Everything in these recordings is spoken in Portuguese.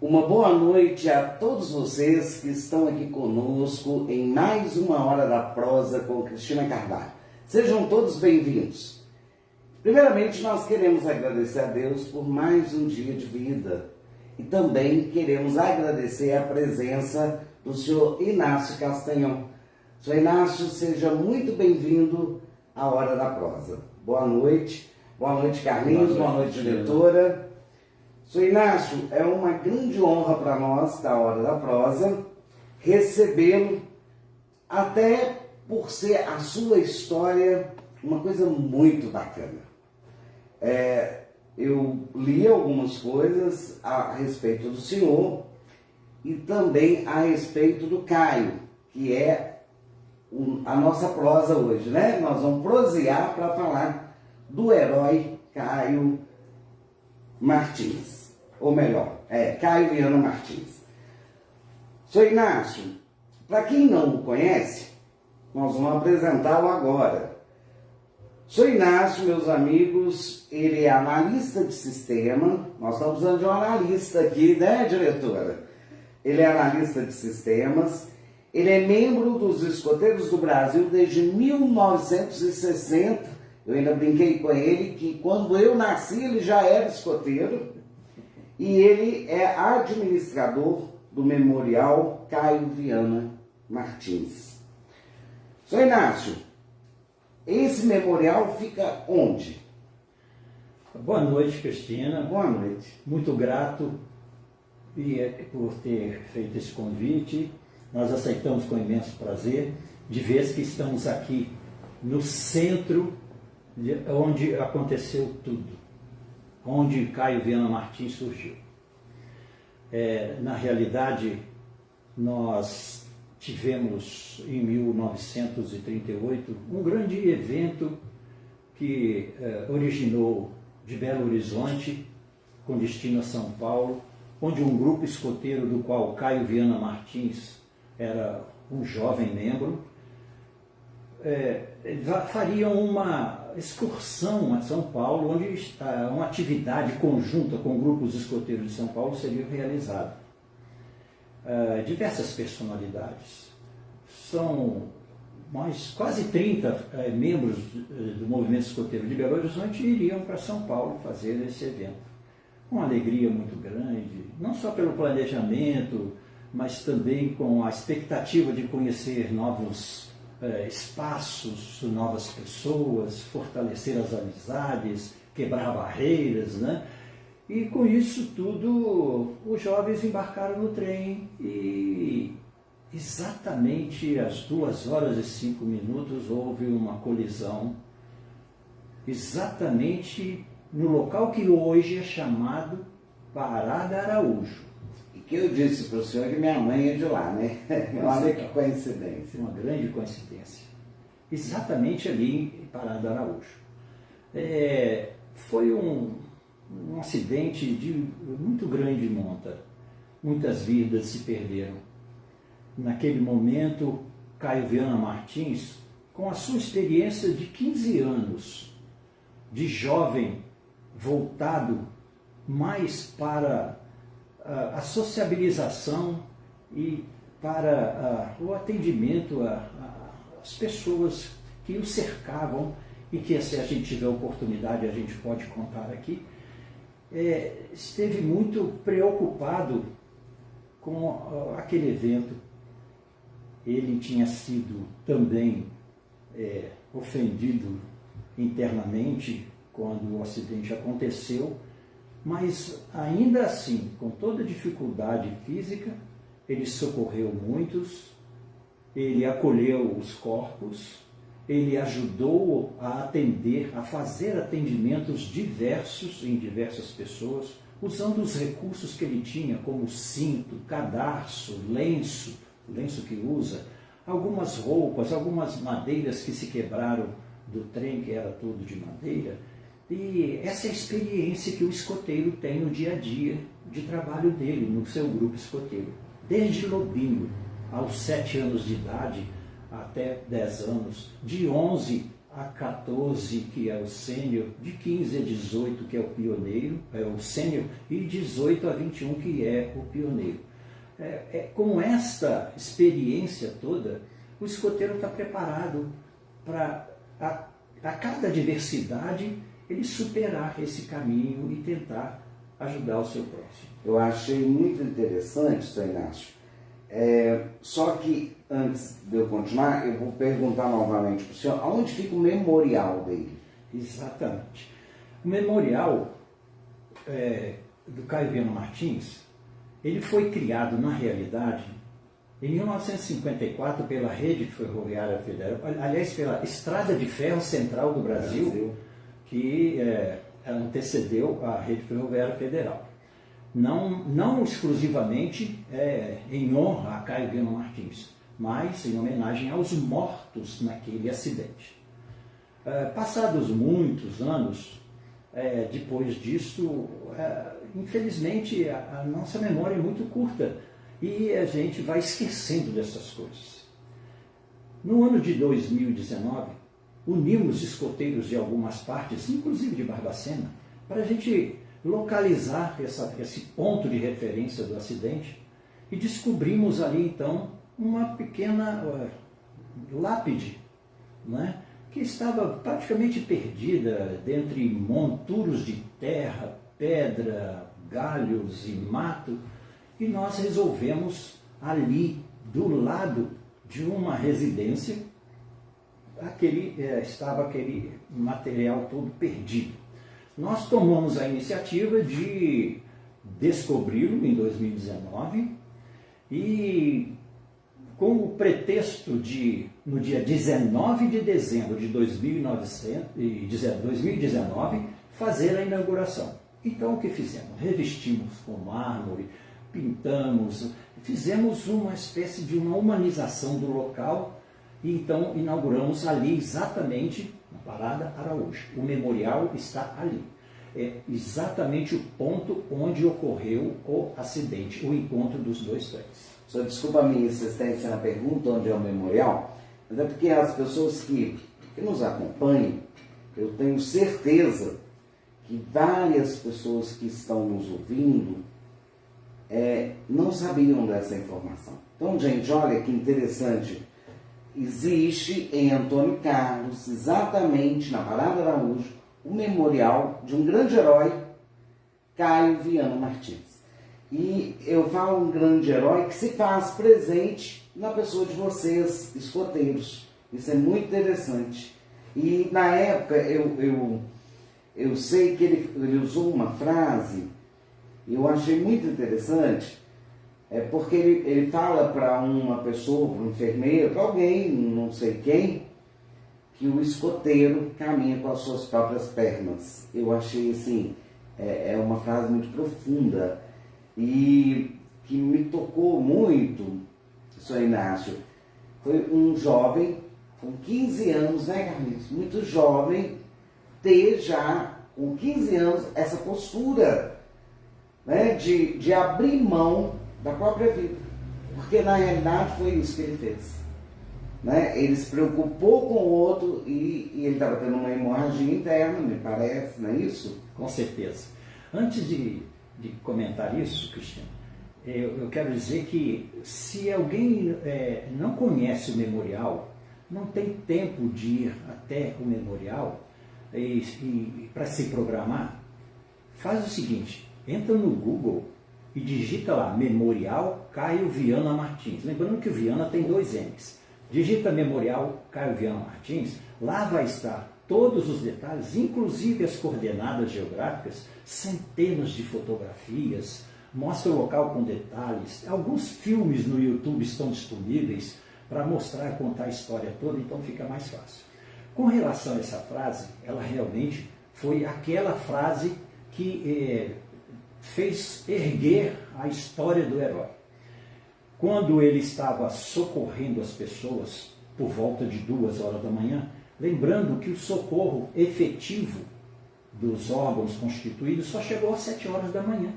Uma boa noite a todos vocês que estão aqui conosco em mais uma Hora da Prosa com Cristina Carvalho. Sejam todos bem-vindos. Primeiramente, nós queremos agradecer a Deus por mais um dia de vida e também queremos agradecer a presença do senhor Inácio Castanhon. Senhor Inácio, seja muito bem-vindo à Hora da Prosa. Boa noite Carlinhos, boa noite diretora. Senhor Inácio, é uma grande honra para nós, da Hora da Prosa, recebê-lo, até por ser a sua história uma coisa muito bacana. Eu li algumas coisas a respeito do senhor e também a respeito do Caio, que é a nossa prosa hoje, né? Nós vamos prosear para falar do herói Caio Martins. Ou melhor, Caio Viana Martins. Senhor Inácio, para quem não o conhece, nós vamos apresentá-lo agora. Senhor Inácio, meus amigos, ele é analista de sistema. Nós estamos precisando de um analista aqui, né, diretora? Ele é analista de sistemas. Ele é membro dos Escoteiros do Brasil desde 1960. Eu ainda brinquei com ele que quando eu nasci ele já era escoteiro. E ele é administrador do Memorial Caio Viana Martins. Senhor Inácio, esse memorial fica onde? Boa noite, Cristina. Boa noite. Muito grato por ter feito esse convite. Nós aceitamos com imenso prazer, de vez que estamos aqui no centro onde aconteceu tudo, onde Caio Viana Martins surgiu. Na realidade, nós tivemos em 1938 um grande evento que originou de Belo Horizonte, com destino a São Paulo, onde um grupo escoteiro do qual Caio Viana Martins era um jovem membro, fariam uma excursão a São Paulo, onde uma atividade conjunta com grupos escoteiros de São Paulo seria realizada. Diversas personalidades. São quase 30 membros do movimento escoteiro de Belo Horizonte iriam para São Paulo fazer esse evento. Uma alegria muito grande, não só pelo planejamento, mas também com a expectativa de conhecer novos espaços, novas pessoas, fortalecer as amizades, quebrar barreiras, né? E com isso tudo, os jovens embarcaram no trem e exatamente às 2h05 houve uma colisão, exatamente no local que hoje é chamado Parada Araújo. Que eu disse para o senhor que minha mãe é de lá, né? Olha que coincidência. Uma grande coincidência. Exatamente ali em Parada Araújo. Foi um acidente de muito grande monta. Muitas vidas se perderam. Naquele momento, Caio Viana Martins, com a sua experiência de 15 anos, de jovem, voltado mais para a sociabilização e para o atendimento às pessoas que o cercavam e que, se a gente tiver oportunidade, a gente pode contar aqui, esteve muito preocupado com aquele evento. Ele tinha sido também ofendido internamente quando o acidente aconteceu, mas ainda assim, com toda dificuldade física, ele socorreu muitos, ele acolheu os corpos, ele ajudou a atender, a fazer atendimentos diversos em diversas pessoas, usando os recursos que ele tinha, como cinto, cadarço, lenço que usa, algumas roupas, algumas madeiras que se quebraram do trem, que era tudo de madeira. E essa é a experiência que o escoteiro tem no dia a dia de trabalho dele, no seu grupo escoteiro. Desde lobinho, aos 7 anos de idade, até 10 anos, de 11 a 14, que é o sênior, de 15 a 18, que é o pioneiro, é o sênior, e 18 a 21, que é o pioneiro. Com esta experiência toda, o escoteiro está preparado para, a cada diversidade, ele superar esse caminho e tentar ajudar o seu próximo. Eu achei muito interessante, Sr. Inácio. Só que, antes de eu continuar, eu vou perguntar novamente para o senhor, aonde fica o memorial dele? Exatamente. O memorial do Caio Viana Martins, ele foi criado, na realidade, em 1954 pela Rede Ferroviária Federal, aliás, pela Estrada de Ferro Central do Brasil, que antecedeu a Rede Ferroviária Federal. Não exclusivamente em honra a Caio Viana Martins, mas em homenagem aos mortos naquele acidente. Passados muitos anos, depois disso, infelizmente a nossa memória é muito curta e a gente vai esquecendo dessas coisas. No ano de 2019, unimos escoteiros de algumas partes, inclusive de Barbacena, para a gente localizar esse ponto de referência do acidente e descobrimos ali então uma pequena lápide, né, que estava praticamente perdida dentre monturos de terra, pedra, galhos e mato, e nós resolvemos ali do lado de uma residência estava aquele material todo perdido. Nós tomamos a iniciativa de descobri-lo em 2019 e, com o pretexto de, no dia 19 de dezembro de 2019, fazer a inauguração. Então, o que fizemos? Revestimos com mármore, pintamos, fizemos uma espécie de uma humanização do local e então inauguramos ali exatamente na Parada Araújo. O memorial está ali. É exatamente o ponto onde ocorreu o acidente, o encontro dos dois trens. Só desculpa a minha insistência na pergunta onde é o memorial, mas é porque as pessoas que nos acompanham, eu tenho certeza que várias pessoas que estão nos ouvindo não sabiam dessa informação. Então, gente, olha que interessante. Existe em Antônio Carlos, exatamente na Parada Araújo, o memorial de um grande herói, Caio Viana Martins. E eu falo um grande herói que se faz presente na pessoa de vocês, escoteiros. Isso é muito interessante. E na época eu sei que ele usou uma frase, eu achei muito interessante, porque ele fala para uma pessoa, para um enfermeiro, para alguém, não sei quem, que o escoteiro caminha com as suas próprias pernas. Eu achei assim, uma frase muito profunda e que me tocou muito, Sr. Inácio. Foi um jovem com 15 anos, né, Carlinhos? Muito jovem, ter já com 15 anos essa postura, né, de abrir mão da própria vida, porque na realidade foi isso que ele fez, né? Ele se preocupou com o outro e ele estava tendo uma hemorragia interna, me parece, não é isso? Com certeza. Antes de comentar isso, Cristiano, eu quero dizer que se alguém não conhece o memorial, não tem tempo de ir até o memorial e para se programar, faz o seguinte: entra no Google e digita lá, Memorial Caio Viana Martins. Lembrando que o Viana tem 2 N's. Digita Memorial Caio Viana Martins, lá vai estar todos os detalhes, inclusive as coordenadas geográficas, centenas de fotografias, mostra o local com detalhes. Alguns filmes no YouTube estão disponíveis para mostrar, contar a história toda, então fica mais fácil. Com relação a essa frase, ela realmente foi aquela frase que fez erguer a história do herói. Quando ele estava socorrendo as pessoas por volta de 2 horas da manhã, lembrando que o socorro efetivo dos órgãos constituídos só chegou às 7 horas da manhã.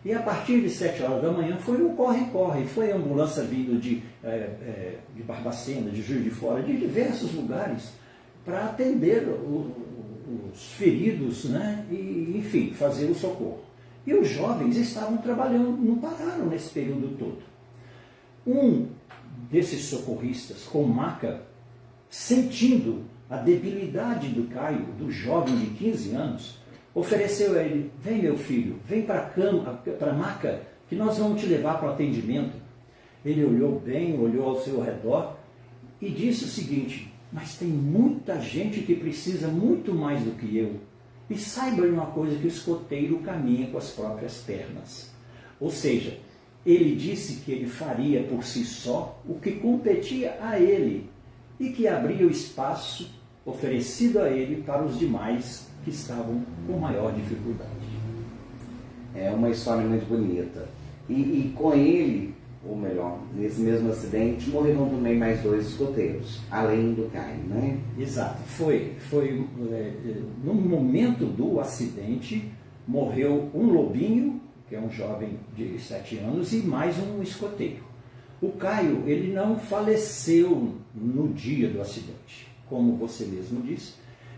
E a partir de 7 horas da manhã foi um corre-corre, foi a ambulância vindo de Barbacena, de Juiz de Fora, de diversos lugares. para atender os feridos, né? E, enfim, fazer o socorro. E os jovens estavam trabalhando, não pararam nesse período todo. Um desses socorristas, com maca, sentindo a debilidade do Caio, do jovem de 15 anos, ofereceu a ele: vem meu filho, vem para a maca, que nós vamos te levar para o atendimento. Ele olhou bem, olhou ao seu redor e disse o seguinte: mas tem muita gente que precisa muito mais do que eu. E saiba uma coisa, que o escoteiro caminha com as próprias pernas. Ou seja, ele disse que ele faria por si só o que competia a ele e que abria o espaço oferecido a ele para os demais que estavam com maior dificuldade. É uma história muito bonita. E com ele, ou melhor, nesse mesmo acidente, morreram também mais 2 escoteiros, além do Caio, né? Exato. Foi no momento do acidente, morreu um lobinho, que é um jovem de 7 anos, e mais um escoteiro. O Caio, ele não faleceu no dia do acidente. Como você mesmo disse,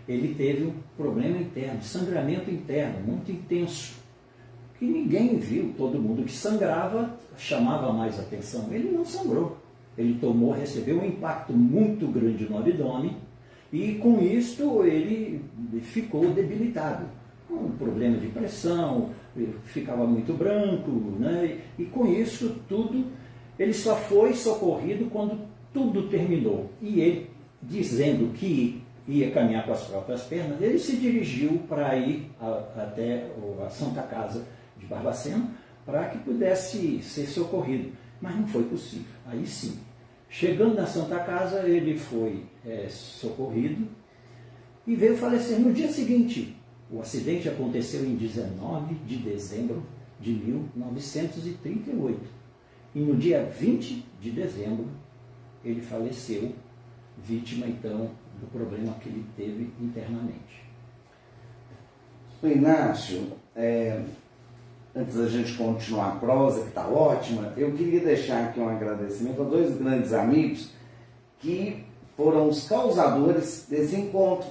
ele teve um problema interno, sangramento interno, muito intenso, que ninguém viu. Todo mundo que sangrava chamava mais atenção. Ele não sangrou. Ele recebeu um impacto muito grande no abdômen e com isto ele ficou debilitado. Um problema de pressão, ficava muito branco, né? E com isso tudo, ele só foi socorrido quando tudo terminou. E ele, dizendo que ia caminhar com as próprias pernas, ele se dirigiu para ir até a Santa Casa de Barbacena, para que pudesse ser socorrido. Mas não foi possível. Aí sim, chegando na Santa Casa, ele foi socorrido e veio falecer no dia seguinte. O acidente aconteceu em 19 de dezembro de 1938. E no dia 20 de dezembro, ele faleceu, vítima, então, do problema que ele teve internamente. O Inácio, antes da gente continuar a prosa, que está ótima, eu queria deixar aqui um agradecimento a 2 grandes amigos que foram os causadores desse encontro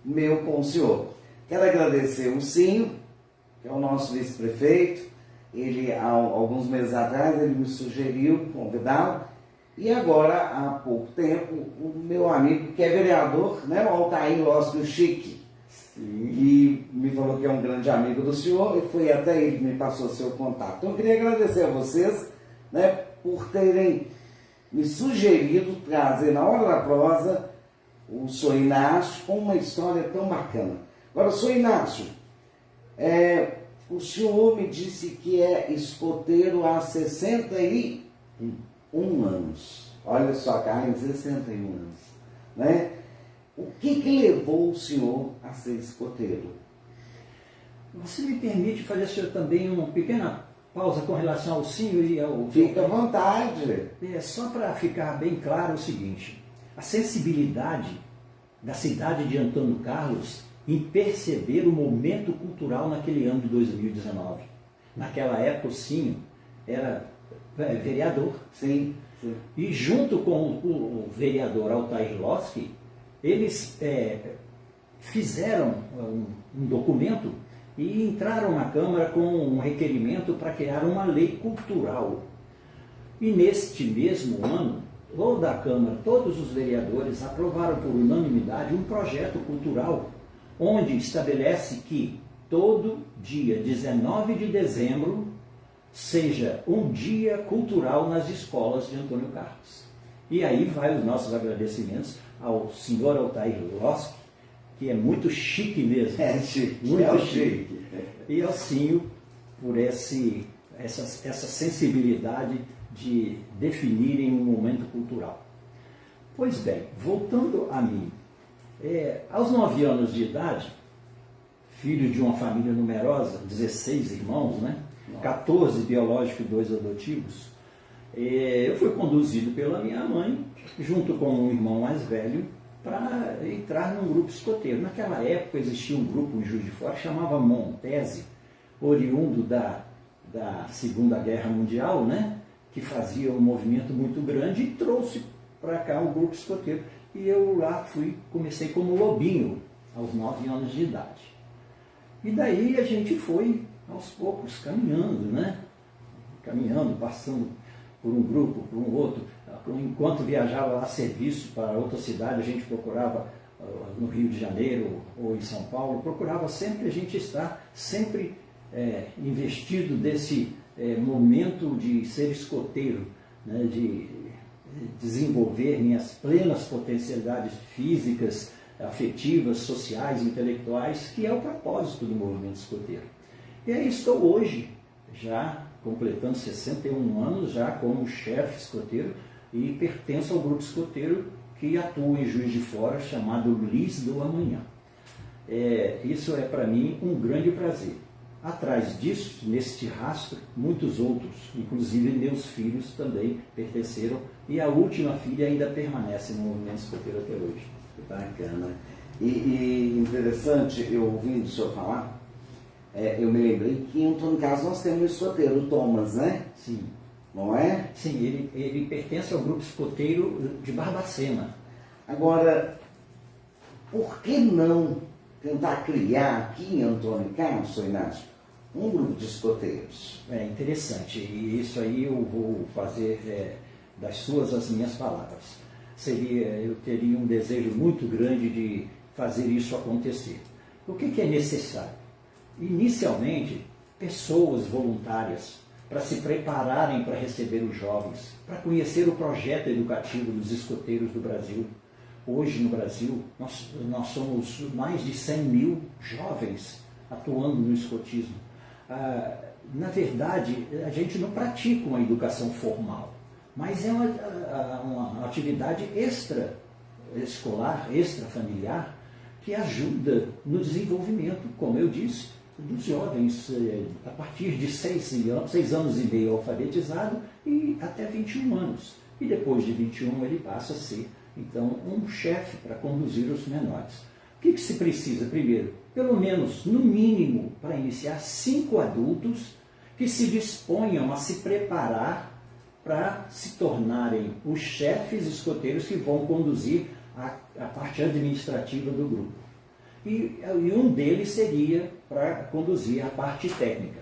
meu com o senhor. Quero agradecer o Cinho, que é o nosso vice-prefeito. Ele, há alguns meses atrás, ele me sugeriu convidá-lo. E agora, há pouco tempo, o meu amigo, que é vereador, né, o Altair Lóscio Chique, e me falou que é um grande amigo do senhor, e foi até ele que me passou seu contato. Então eu queria agradecer a vocês, né, por terem me sugerido trazer na hora da prosa o senhor Inácio com uma história tão bacana. Agora, senhor Inácio, o senhor me disse que é escoteiro há 61 anos. Olha só, cara, em 61 anos, né? O que levou o senhor a ser escoteiro? Você me permite fazer, senhor, também uma pequena pausa com relação ao Cinho e ao... Fica à vontade. Só para ficar bem claro o seguinte: a sensibilidade da cidade de Antônio Carlos em perceber o momento cultural naquele ano de 2019. Naquela época o Cinho era vereador. Sim. E junto com o vereador Altair Losky, eles fizeram um documento e entraram na Câmara com um requerimento para criar uma lei cultural. E neste mesmo ano, toda a Câmara, todos os vereadores aprovaram por unanimidade um projeto cultural onde estabelece que todo dia 19 de dezembro seja um dia cultural nas escolas de Antônio Carlos. E aí vai os nossos agradecimentos ao senhor Altair Losky, que é muito chique mesmo. É chique, muito chique. E ao Cinho por essa sensibilidade de definirem um momento cultural. Pois bem, voltando a mim, aos 9 anos de idade, filho de uma família numerosa, 16 irmãos, né? 14 biológicos e 2 adotivos, eu fui conduzido pela minha mãe, junto com um irmão mais velho, para entrar num grupo escoteiro. Naquela época existia um grupo em Juiz de Fora que chamava Montese, oriundo da Segunda Guerra Mundial, né? Que fazia um movimento muito grande e trouxe para cá um grupo escoteiro. e eu lá comecei como lobinho, aos 9 anos de idade. E daí a gente foi, aos poucos, caminhando, né? Caminhando, passando por um grupo, por um outro. Enquanto viajava a serviço para outra cidade, a gente procurava, no Rio de Janeiro ou em São Paulo, procurava sempre a gente estar sempre investido desse momento de ser escoteiro, né? De desenvolver minhas plenas potencialidades físicas, afetivas, sociais, intelectuais, que é o propósito do movimento escoteiro. E aí estou hoje, já completando 61 anos, já como chefe escoteiro, e pertenço ao grupo escoteiro que atua em Juiz de Fora, chamado Lis do Amanhã. Isso é para mim um grande prazer. Atrás disso, neste rastro, muitos outros, inclusive meus filhos também pertenceram, e a última filha ainda permanece no movimento escoteiro até hoje. Bacana. E interessante, eu ouvindo o senhor falar, eu me lembrei que em Antônio Carlos nós temos um escoteiro, o Thomas, né? Sim. Não é? Sim, ele pertence ao grupo escoteiro de Barbacena. Agora, por que não tentar criar aqui em Antônio Carlos, Sr. Inácio, um grupo de escoteiros? É interessante, e isso aí eu vou fazer das suas as minhas palavras. Eu teria um desejo muito grande de fazer isso acontecer. O que é necessário? Inicialmente, pessoas voluntárias para se prepararem para receber os jovens, para conhecer o projeto educativo dos escoteiros do Brasil. Hoje no Brasil, nós somos mais de 100 mil jovens atuando no escotismo. Na verdade, a gente não pratica uma educação formal, mas é uma atividade extra-escolar, extra-familiar, que ajuda no desenvolvimento, como eu disse, dos jovens a partir de 6 anos e meio alfabetizado e até 21 anos. E depois de 21 ele passa a ser, então, um chefe para conduzir os menores. O que se precisa? Primeiro, pelo menos, no mínimo, para iniciar, 5 adultos que se disponham a se preparar para se tornarem os chefes escoteiros que vão conduzir a parte administrativa do grupo. E um deles seria para conduzir a parte técnica.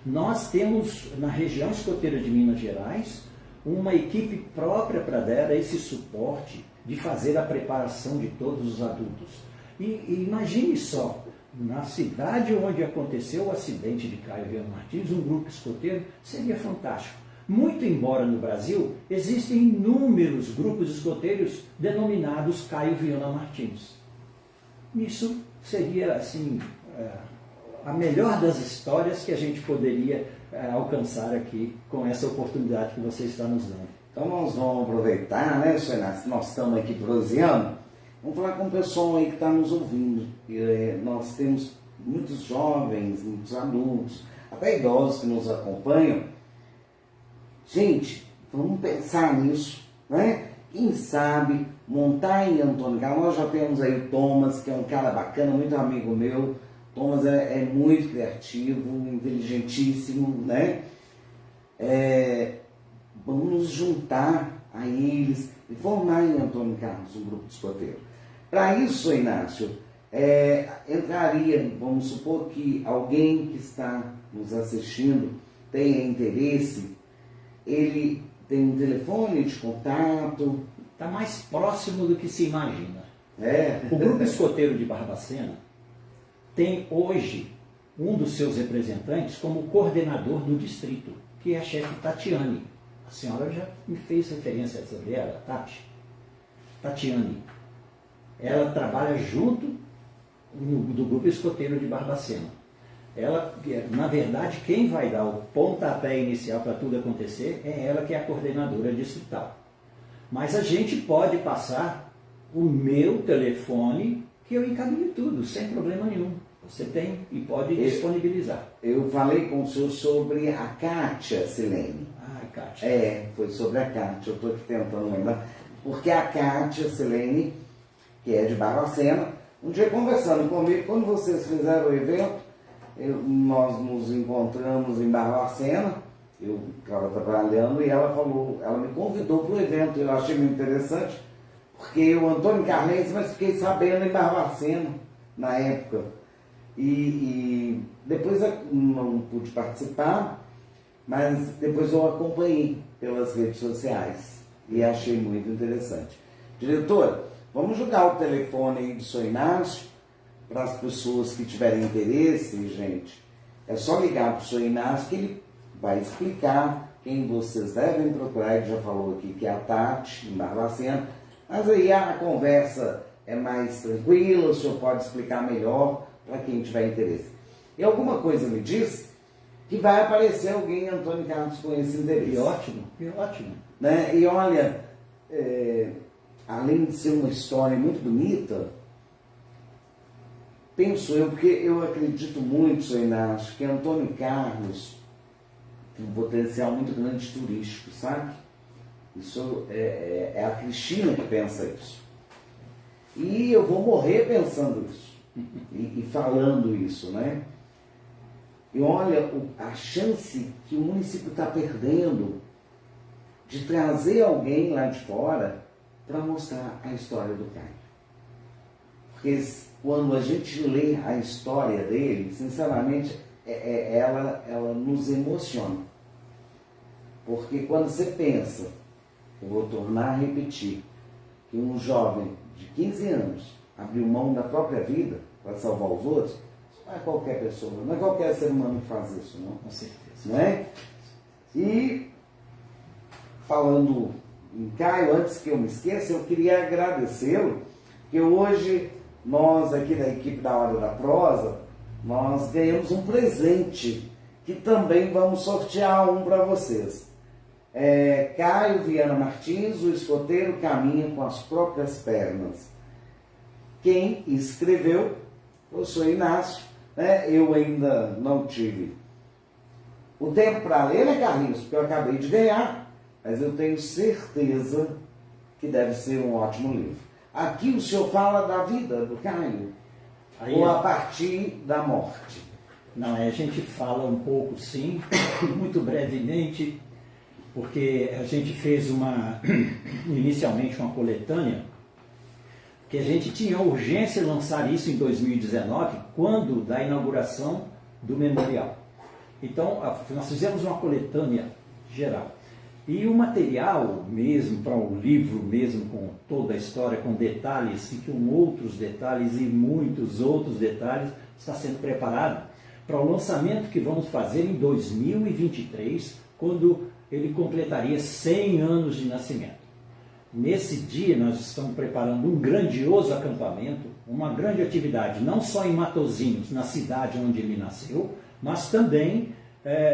Nós temos, na região escoteira de Minas Gerais, uma equipe própria para dar esse suporte de fazer a preparação de todos os adultos. E imagine só, na cidade onde aconteceu o acidente de Caio Viana Martins, um grupo escoteiro seria fantástico. Muito embora no Brasil existem inúmeros grupos escoteiros denominados Caio Viana Martins. Isso seria, assim, a melhor das histórias que a gente poderia alcançar aqui com essa oportunidade que você está nos dando. Então nós vamos aproveitar, né, Sr. Inácio, nós estamos aqui proseando, vamos falar com o pessoal aí que está nos ouvindo. Nós temos muitos jovens, muitos adultos, até idosos que nos acompanham. Gente, vamos pensar nisso, né? Quem sabe montar em Antônio Carlos. Nós já temos aí o Thomas, que é um cara bacana, muito amigo meu. Thomas é muito criativo, inteligentíssimo, né? Vamos nos juntar a eles e formar em Antônio Carlos um grupo de escoteiro. Para isso, Inácio, entraria, vamos supor que alguém que está nos assistindo tenha interesse, ele tem um telefone de contato. Está mais próximo do que se imagina. É. O grupo escoteiro de Barbacena tem hoje um dos seus representantes como coordenador do distrito, que é a chefe Tatiane. A senhora já me fez referência sobre ela, Tatiane. Ela trabalha junto do grupo escoteiro de Barbacena. Ela, na verdade, quem vai dar o pontapé inicial para tudo acontecer é ela, que é a coordenadora distrital. Mas a gente pode passar o meu telefone, que eu encaminho tudo, sem problema nenhum. Você tem e pode disponibilizar. Eu falei com o senhor sobre a Kátia Silene. Kátia. Foi sobre a Kátia, eu estou aqui tentando lembrar. Porque a Kátia Silene, que é de Barbacena, um dia conversando comigo, quando vocês fizeram o evento, nós nos encontramos em Barbacena, eu estava trabalhando e ela me convidou para o evento. Eu achei muito interessante, porque o Antônio Carlense, mas fiquei sabendo em Barbacena, na época. E depois eu não pude participar, mas depois eu acompanhei pelas redes sociais e achei muito interessante. Diretor, vamos jogar o telefone aí do Sr. Inácio para as pessoas que tiverem interesse, gente. É só ligar para o Sr. Inácio que ele vai explicar quem vocês devem procurar. Ele já falou aqui que é a Tati, em Barbacena, mas aí a conversa é mais tranquila, o senhor pode explicar melhor para quem tiver interesse. E alguma coisa me diz que vai aparecer alguém, Antônio Carlos, com esse interesse. Que ótimo. Né? E olha, além de ser uma história muito bonita, penso eu, porque eu acredito muito, Sr. Inácio, que Antônio Carlos tem um potencial muito grande turístico, sabe? Isso é a Cristina que pensa isso. E eu vou morrer pensando isso e falando isso, né? E olha a chance que o município está perdendo de trazer alguém lá de fora para mostrar a história do Caio. Porque quando a gente lê a história dele, sinceramente, ela nos emociona. Porque quando você pensa, eu vou tornar a repetir, que um jovem de 15 anos abriu mão da própria vida para salvar os outros, isso não é qualquer pessoa, não é qualquer ser humano que faz isso, não. Com certeza. Não é? E, falando em Caio, antes que eu me esqueça, eu queria agradecê-lo, porque hoje nós aqui da equipe da Hora da Prosa, nós ganhamos um presente, que também vamos sortear um para vocês. Caio Viana Martins, o escoteiro caminha com as próprias pernas. Quem escreveu foi o Sr. Inácio, né? Eu ainda não tive o tempo para ler, né, Carlinhos? Porque eu acabei de ganhar, mas eu tenho certeza que deve ser um ótimo livro. Aqui o senhor fala da vida do Caio, ou a partir da morte? Não, a gente fala um pouco, sim, muito brevemente, porque a gente fez inicialmente uma coletânea, que a gente tinha urgência de lançar isso em 2019, quando da inauguração do memorial. Então, nós fizemos uma coletânea geral. E o material mesmo, para o livro mesmo, com toda a história, com detalhes, e com outros detalhes e muitos outros detalhes, está sendo preparado para o lançamento que vamos fazer em 2023, quando ele completaria 100 anos de nascimento. Nesse dia nós estamos preparando um grandioso acampamento, uma grande atividade, não só em Matosinhos, na cidade onde ele nasceu, mas também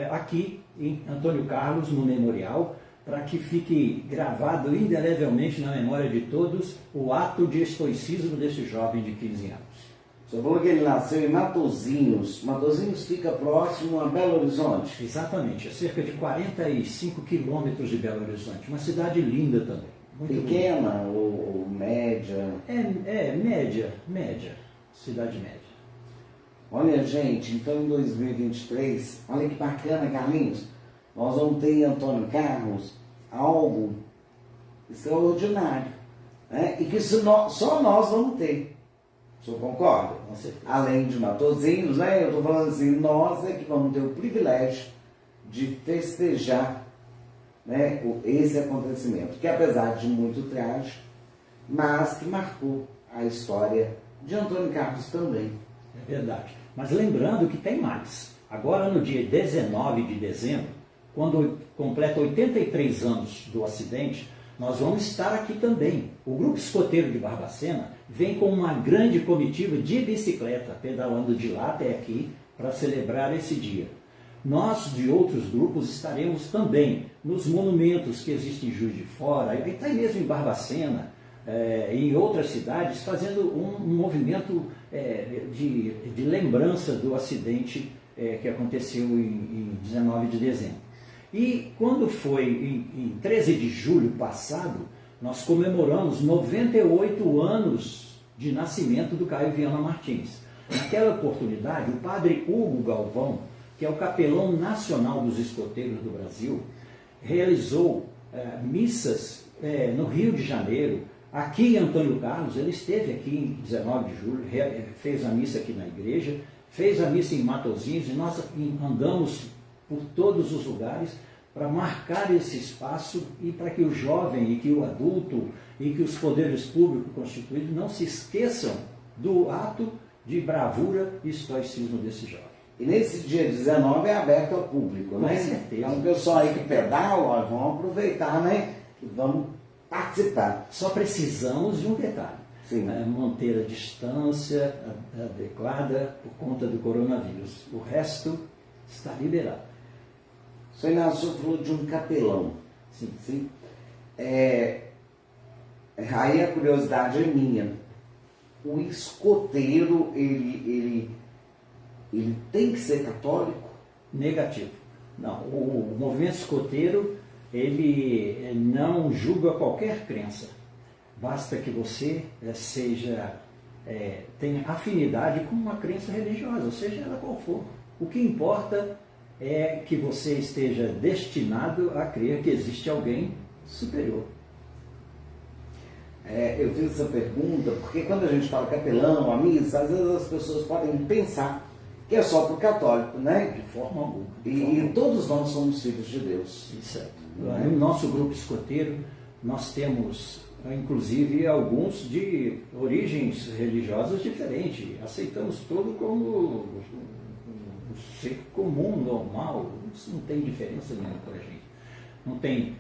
aqui em Antônio Carlos, no memorial, para que fique gravado indelevelmente na memória de todos o ato de estoicismo desse jovem de 15 anos. O senhor falou que ele nasceu em Matosinhos. Matosinhos fica próximo a Belo Horizonte? Exatamente, a cerca de 45 quilômetros de Belo Horizonte. Uma cidade linda também. Muito pequena ou média? Média. Cidade média. Olha, gente, então em 2023, olha que bacana, Carlinhos, nós vamos ter em Antônio Carlos algo extraordinário, né? E que só nós vamos ter. O senhor concorda? Com certeza. Além de Matosinhos, né? Eu estou falando assim, nós é que vamos ter o privilégio de festejar, né, esse acontecimento, que apesar de muito trágico, mas que marcou a história de Antônio Carlos também. É verdade. Mas lembrando que tem mais. Agora, no dia 19 de dezembro, quando completa 83 anos do acidente, nós vamos estar aqui também. O Grupo Escoteiro de Barbacena vem com uma grande comitiva de bicicleta, pedalando de lá até aqui, para celebrar esse dia. Nós, de outros grupos, estaremos também nos monumentos que existem em Juiz de Fora, e até mesmo em Barbacena, em outras cidades, fazendo um movimento de lembrança do acidente que aconteceu em 19 de dezembro. E quando foi em 13 de julho passado, nós comemoramos 98 anos de nascimento do Caio Viana Martins. Naquela oportunidade, o padre Hugo Galvão, que é o capelão nacional dos escoteiros do Brasil, realizou missas no Rio de Janeiro, Aqui em Antônio Carlos, ele esteve aqui em 19 de julho, fez a missa aqui na igreja, fez a missa em Matozinhos, e nós andamos por todos os lugares para marcar esse espaço e para que o jovem e que o adulto e que os poderes públicos constituídos não se esqueçam do ato de bravura e estoicismo desse jovem. E nesse dia 19 é aberto ao público, né? Com certeza. Então o pessoal aí que pedala, ó, vão aproveitar, né? E vamos participar. Só precisamos de um detalhe. Sim. Né? Manter a distância adequada por conta do coronavírus. O resto está liberado. O senhor Inácio falou de um capelão. Sim. Sim? Aí a curiosidade é minha. O escoteiro, ele tem que ser católico? Negativo. Não, o movimento escoteiro, ele não julga qualquer crença. Basta que você tenha afinidade com uma crença religiosa, seja ela qual for. O que importa é que você esteja destinado a crer que existe alguém superior. Eu fiz essa pergunta porque quando a gente fala capelão, a missa, às vezes as pessoas podem pensar que é só para o católico, né? De forma alguma. E todos nós somos filhos de Deus. Certo. No nosso grupo escoteiro, nós temos, inclusive, alguns de origens religiosas diferentes. Aceitamos todo como um ser comum, normal. Isso não tem diferença nenhuma para a gente. Não tem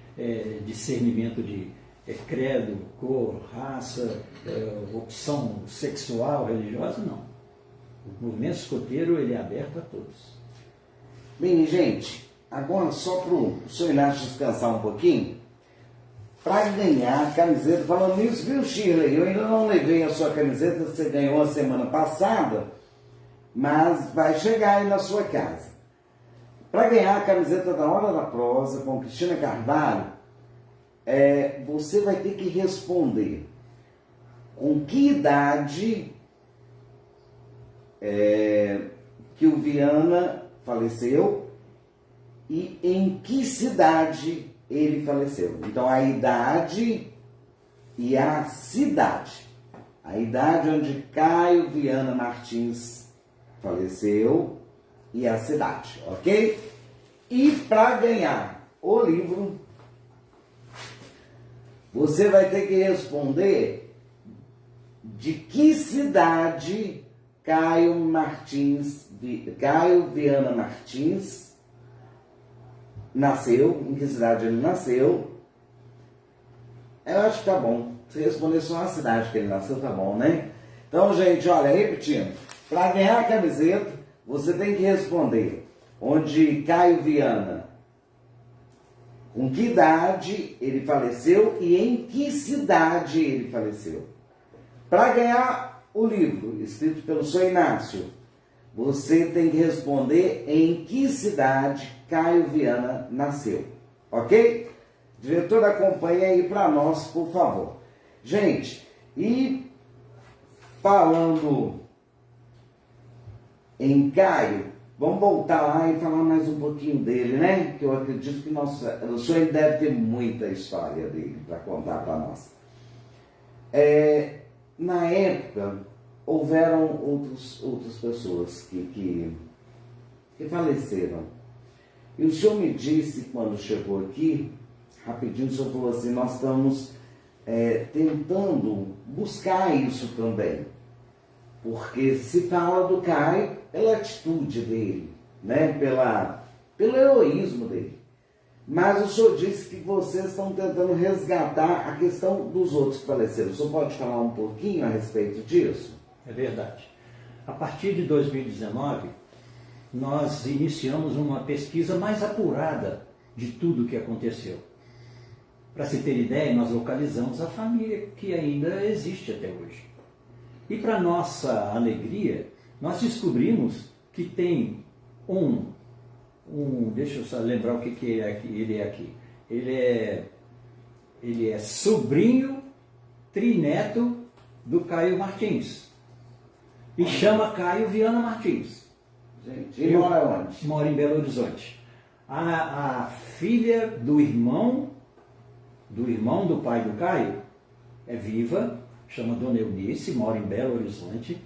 discernimento de credo, cor, raça, opção sexual, religiosa, não. O movimento escoteiro, ele é aberto a todos. Bem, gente, agora só para o senhor Inácio descansar um pouquinho, para ganhar a camiseta, falando nisso, viu, Shirley? Eu ainda não levei a sua camiseta, você ganhou a semana passada, mas vai chegar aí na sua casa. Para ganhar a camiseta da Hora da Prosa com Cristina Carvalho, você vai ter que responder com que idade que o Viana faleceu e em que cidade ele faleceu. Então, a idade e a cidade. A idade onde Caio Viana Martins faleceu e a cidade, ok? E para ganhar o livro, você vai ter que responder de que cidade Caio Viana Martins nasceu, em que cidade ele nasceu. Eu acho que tá bom. Se responder só a cidade que ele nasceu, tá bom, né? Então, gente, olha, repetindo. Para ganhar a camiseta, você tem que responder onde Caio Viana, com que idade ele faleceu e em que cidade ele faleceu. Para ganhar o livro escrito pelo senhor Inácio, você tem que responder em que cidade Caio Viana nasceu, ok? Diretor, acompanha aí para nós, por favor. Gente, e falando em Caio, vamos voltar lá e falar mais um pouquinho dele, né? Que eu acredito que o senhor deve ter muita história dele para contar para nós. Na época, houveram outras pessoas que faleceram. E o senhor me disse, quando chegou aqui, rapidinho, o senhor falou assim, nós estamos tentando buscar isso também. Porque se fala do Caio pela atitude dele, né? Pelo heroísmo dele. Mas o senhor disse que vocês estão tentando resgatar a questão dos outros que faleceram. O senhor pode falar um pouquinho a respeito disso? É verdade. A partir de 2019, nós iniciamos uma pesquisa mais apurada de tudo o que aconteceu. Para se ter ideia, nós localizamos a família que ainda existe até hoje. E para nossa alegria, nós descobrimos que tem deixa eu só lembrar o que ele é aqui. Ele é sobrinho trineto do Caio Martins. E chama Caio Viana Martins. Gente, e mora onde? Mora em Belo Horizonte. A filha do irmão do pai do Caio, é viva, chama Dona Eunice, mora em Belo Horizonte.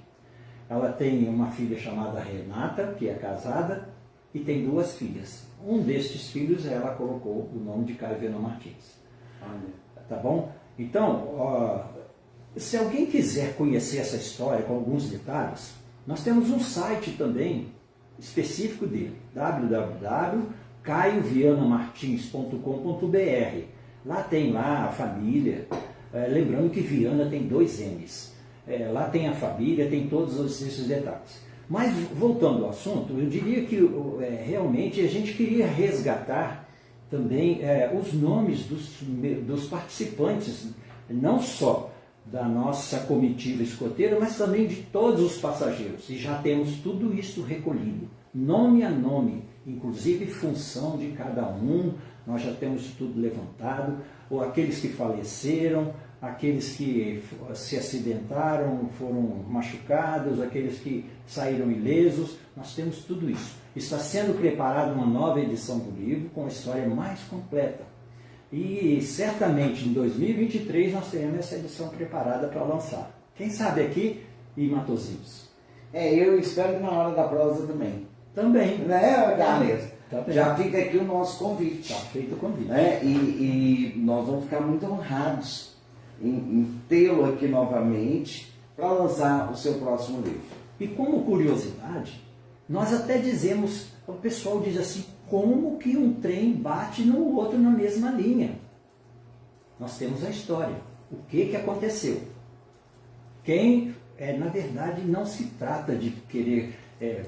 Ela tem uma filha chamada Renata, que é casada, e tem 2 filhas. Um destes filhos, ela colocou o nome de Caio Viana Martins. Tá bom? Então, se alguém quiser conhecer essa história com alguns detalhes, nós temos um site também específico dele, www.caiovianamartins.com.br. Lá tem a família, lembrando que Viana tem 2 N's. Lá tem a família, tem todos esses detalhes. Mas, voltando ao assunto, eu diria que realmente a gente queria resgatar também os nomes dos participantes, não só da nossa comitiva escoteira, mas também de todos os passageiros. E já temos tudo isso recolhido, nome a nome, inclusive função de cada um, nós já temos tudo levantado, ou aqueles que faleceram, aqueles que se acidentaram, foram machucados, aqueles que saíram ilesos, nós temos tudo isso. Está sendo preparada uma nova edição do livro com a história mais completa. E certamente em 2023 nós teremos essa edição preparada para lançar. Quem sabe aqui em Matosinhos. Eu espero que na hora da prosa também. Também. Né, Carlos? Também. Já fica aqui o nosso convite. Está feito o convite. E nós vamos ficar muito honrados em tê-lo aqui novamente para lançar o seu próximo livro. E como curiosidade, nós até dizemos, o pessoal diz assim, como que um trem bate no outro na mesma linha? Nós temos a história. O que aconteceu? Na verdade, não se trata de querer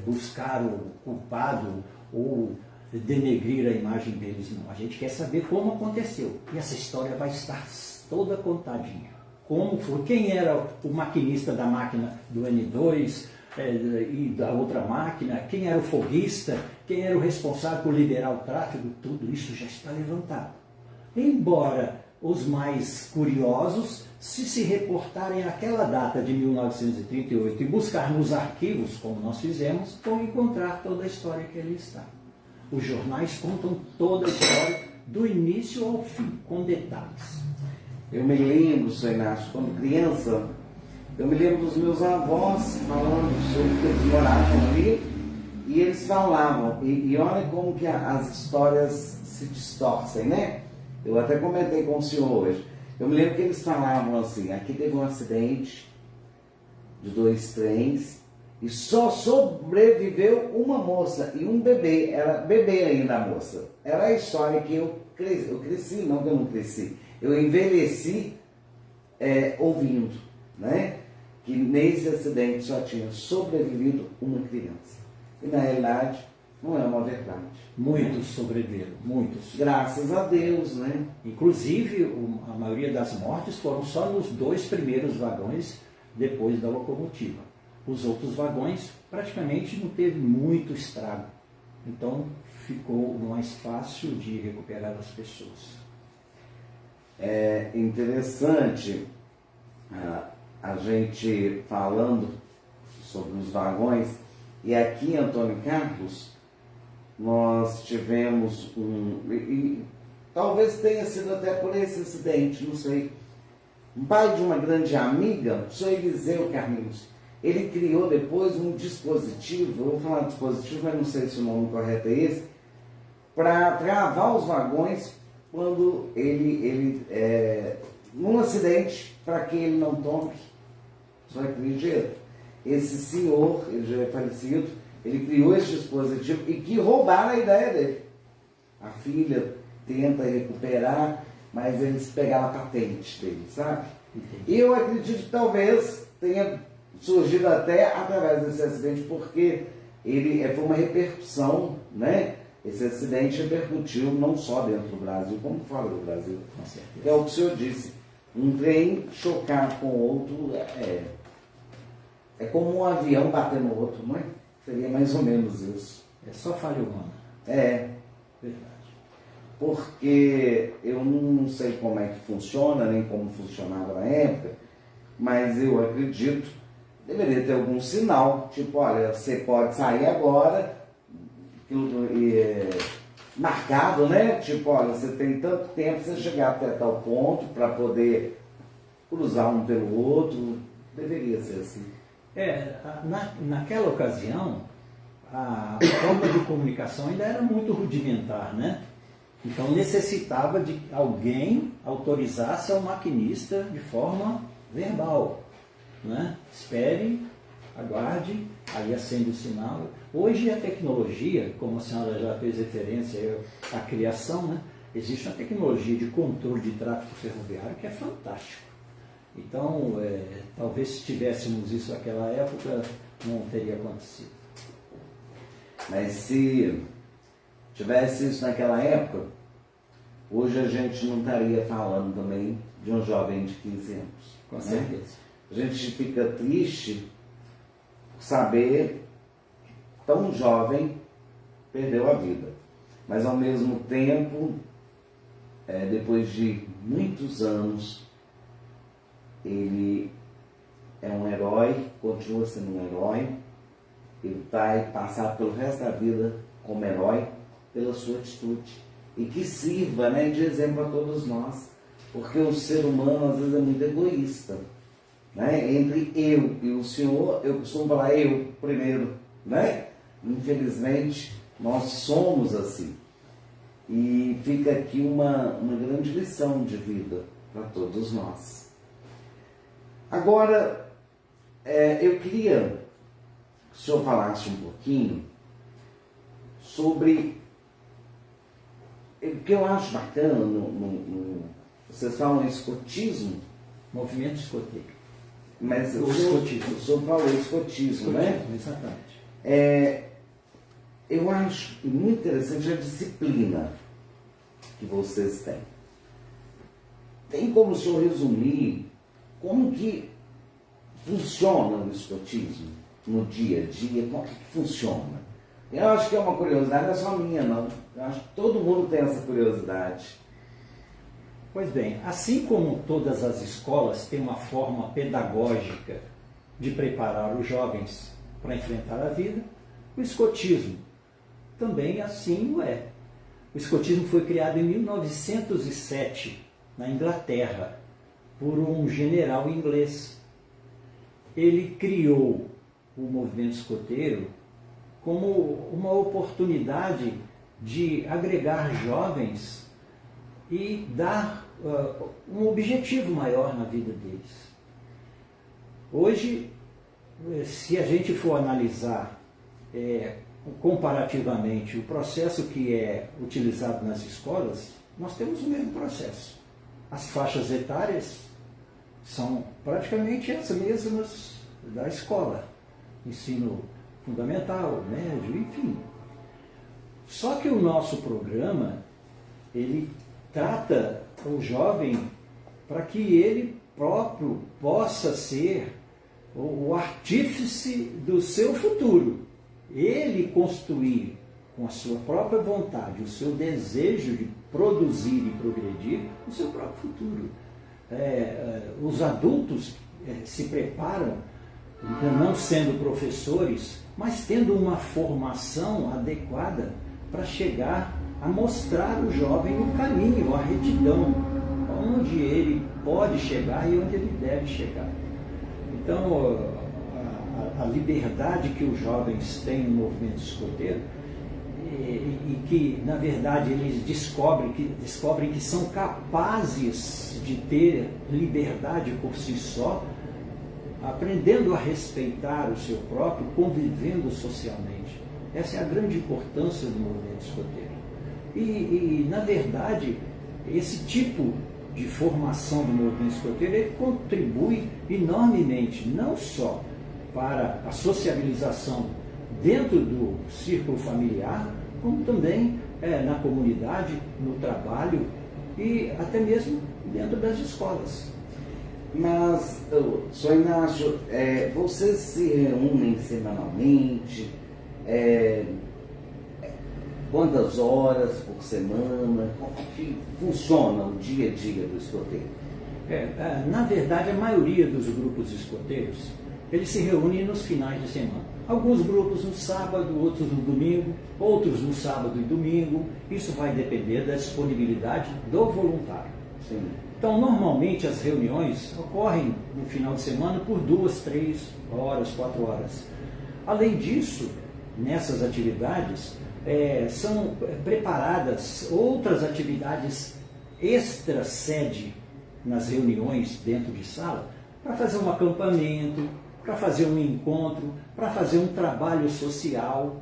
buscar o culpado ou denegrir a imagem deles, não. A gente quer saber como aconteceu. E essa história vai estar toda contadinha. Como foi, quem era o maquinista da máquina do N2 e da outra máquina, quem era o foguista, quem era o responsável por liderar o tráfego, tudo isso já está levantado. Embora os mais curiosos, se reportarem àquela data de 1938 e buscar nos arquivos, como nós fizemos, vão encontrar toda a história que ali está. Os jornais contam toda a história, do início ao fim, com detalhes. Eu me lembro, Sr. Inácio, quando criança, eu me lembro dos meus avós falando sobre que eles moravam ali e eles falavam, e olha como que as histórias se distorcem, né? Eu até comentei com o senhor hoje. Eu me lembro que eles falavam assim, aqui teve um acidente de 2 trens e só sobreviveu uma moça e um bebê, era bebê ainda a moça. Era a história que eu cresci, não que eu não cresci, eu envelheci ouvindo, né? Que nesse acidente só tinha sobrevivido uma criança. E na realidade não é uma verdade. Muitos sobreviveram, muitos. Graças a Deus, né? Inclusive, a maioria das mortes foram só nos 2 primeiros vagões depois da locomotiva. Os outros vagões praticamente não teve muito estrago. Então ficou mais fácil de recuperar as pessoas. É interessante a gente falando sobre os vagões, e aqui em Antônio Carlos nós tivemos e talvez tenha sido até por esse acidente, não sei, um pai de uma grande amiga, o senhor Eliseu Carlinhos, ele criou depois um dispositivo, eu vou falar dispositivo, mas não sei se o nome correto é esse, para travar os vagões quando ele num acidente, para que ele não tome. Só acredita? Esse senhor, ele já é falecido, ele criou esse dispositivo e que roubaram a ideia dele. A filha tenta recuperar, mas eles pegaram a patente dele, sabe? E eu acredito que talvez tenha surgido até através desse acidente, porque foi uma repercussão, né? Esse acidente repercutiu não só dentro do Brasil, como fora do Brasil. Com certeza. Que é o que o senhor disse. Um trem chocar com o outro é como um avião bater no outro, não é? Seria mais ou menos isso. É só falha humana. É. Verdade. Porque eu não sei como é que funciona, nem como funcionava na época, mas eu acredito, deveria ter algum sinal, tipo, olha, você pode sair agora, marcado, né? Tipo, olha, você tem tanto tempo para você chegar até tal ponto para poder cruzar um pelo outro, deveria ser assim. Naquela ocasião, a forma de comunicação ainda era muito rudimentar, né? Então necessitava de alguém autorizasse ao maquinista de forma verbal, né? Espere, aguarde, aí acende o sinal. Hoje a tecnologia, como a senhora já fez referência à criação, né? Existe uma tecnologia de controle de tráfego ferroviário que é fantástico. Então, talvez se tivéssemos isso naquela época, não teria acontecido. Mas se tivesse isso naquela época, hoje a gente não estaria falando também de um jovem de 15 anos. Com certeza. A gente fica triste por saber que tão jovem perdeu a vida. Mas ao mesmo tempo, depois de muitos anos, ele é um herói, continua sendo um herói. Ele vai passar pelo resto da vida como herói pela sua atitude. E que sirva, né, de exemplo a todos nós. Porque o ser humano às vezes é muito egoísta. Né? Entre eu e o Senhor, eu costumo falar eu primeiro. Né? Infelizmente, nós somos assim. E fica aqui uma grande lição de vida para todos nós. Agora, eu queria que o senhor falasse um pouquinho sobre o que eu acho bacana, vocês falam escotismo? Movimento escoteiro. Mas o senhor falou escotismo, né? Exatamente. Eu acho muito interessante a disciplina que vocês têm. Tem como o senhor resumir como que funciona o escotismo no dia a dia? Como que funciona? Eu acho que é uma curiosidade, não é só minha, não. Eu acho que todo mundo tem essa curiosidade. Pois bem, assim como todas as escolas têm uma forma pedagógica de preparar os jovens para enfrentar a vida, o escotismo também assim o é. O escotismo foi criado em 1907, na Inglaterra, por um general inglês. Ele criou o movimento escoteiro como uma oportunidade de agregar jovens e dar um objetivo maior na vida deles. Hoje, se a gente for analisar comparativamente o processo que é utilizado nas escolas, nós temos o mesmo processo. As faixas etárias são praticamente as mesmas da escola, ensino fundamental, médio, enfim. Só que o nosso programa, ele trata o jovem para que ele próprio possa ser o artífice do seu futuro. Ele construir com a sua própria vontade, o seu desejo de produzir e progredir o seu próprio futuro. Os adultos se preparam, não sendo professores, mas tendo uma formação adequada para chegar a mostrar ao jovem o caminho, a retidão, onde ele pode chegar e onde ele deve chegar. Então, a liberdade que os jovens têm no movimento escoteiro, e que, na verdade, eles descobrem que são capazes de ter liberdade por si só, aprendendo a respeitar o seu próprio, convivendo socialmente. Essa é a grande importância do movimento escoteiro. E na verdade, esse tipo de formação do movimento escoteiro, ele contribui enormemente, não só para a sociabilização dentro do círculo familiar, como também na comunidade, no trabalho e até mesmo dentro das escolas. Mas, Sr. Inácio, vocês se reúnem semanalmente? Quantas horas por semana? Como que funciona o dia a dia do escoteiro? Na verdade, a maioria dos grupos escoteiros, eles se reúnem nos finais de semana. Alguns grupos no sábado, outros no domingo, outros no sábado e domingo. Isso vai depender da disponibilidade do voluntário. Sim. Então, normalmente as reuniões ocorrem no final de semana por 2, 3 horas, 4 horas. Além disso, nessas atividades, são preparadas outras atividades extra-sede nas reuniões dentro de sala, para fazer um acampamento, para fazer um encontro, para fazer um trabalho social.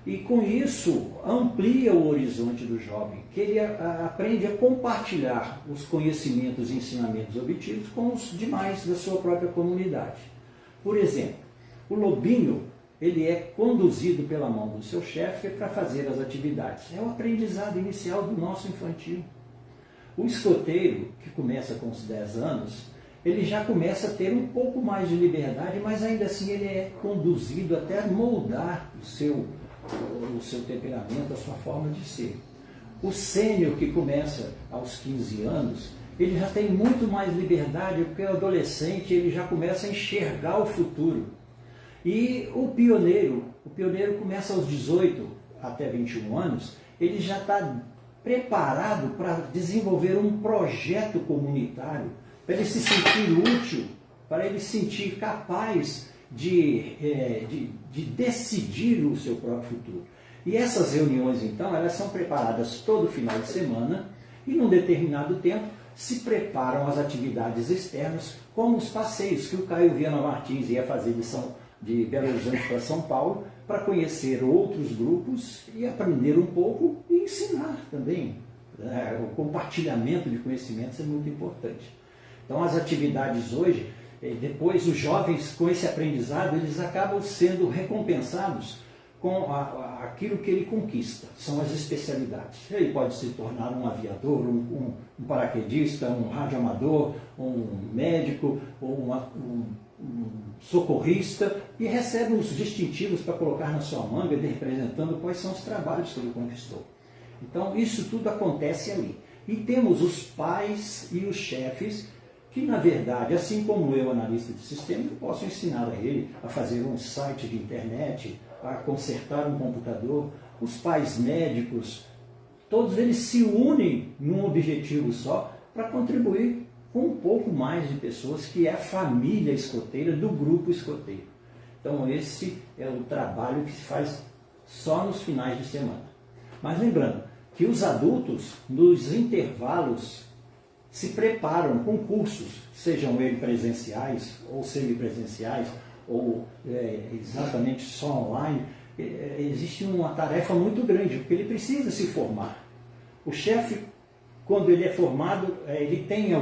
E com isso amplia o horizonte do jovem, que ele aprende a compartilhar os conhecimentos e ensinamentos obtidos com os demais da sua própria comunidade. Por exemplo, o lobinho, ele é conduzido pela mão do seu chefe para fazer as atividades. É o aprendizado inicial do nosso infantil. O escoteiro, que começa com os 10 anos, ele já começa a ter um pouco mais de liberdade, mas ainda assim ele é conduzido até moldar o seu temperamento, a sua forma de ser. O sênior, que começa aos 15 anos, ele já tem muito mais liberdade, porque o adolescente ele já começa a enxergar o futuro. E o pioneiro começa aos 18 até 21 anos, ele já está preparado para desenvolver um projeto comunitário, para ele se sentir útil, para ele se sentir capaz de decidir o seu próprio futuro. E essas reuniões, então, elas são preparadas todo final de semana e, num determinado tempo, se preparam as atividades externas, como os passeios que o Caio Viana Martins ia fazer de Belo Horizonte para São Paulo, para conhecer outros grupos e aprender um pouco e ensinar também. O compartilhamento de conhecimentos é muito importante. Então, as atividades hoje, depois os jovens com esse aprendizado, eles acabam sendo recompensados com aquilo que ele conquista, são as especialidades. Ele pode se tornar um aviador, um paraquedista, um radioamador, um médico, ou um socorrista, e recebe os distintivos para colocar na sua manga, representando quais são os trabalhos que ele conquistou. Então, isso tudo acontece ali. E temos os pais e os chefes, que, na verdade, assim como eu, analista de sistema, eu posso ensinar a ele a fazer um site de internet, a consertar um computador. Os pais médicos, todos eles se unem num objetivo só para contribuir com um pouco mais de pessoas, que é a família escoteira do grupo escoteiro. Então, esse é o trabalho que se faz só nos finais de semana. Mas lembrando que os adultos, nos intervalos, se preparam com cursos, sejam eles presenciais ou semipresenciais, ou exatamente só online. Existe uma tarefa muito grande, porque ele precisa se formar. O chefe, quando ele é formado, ele tem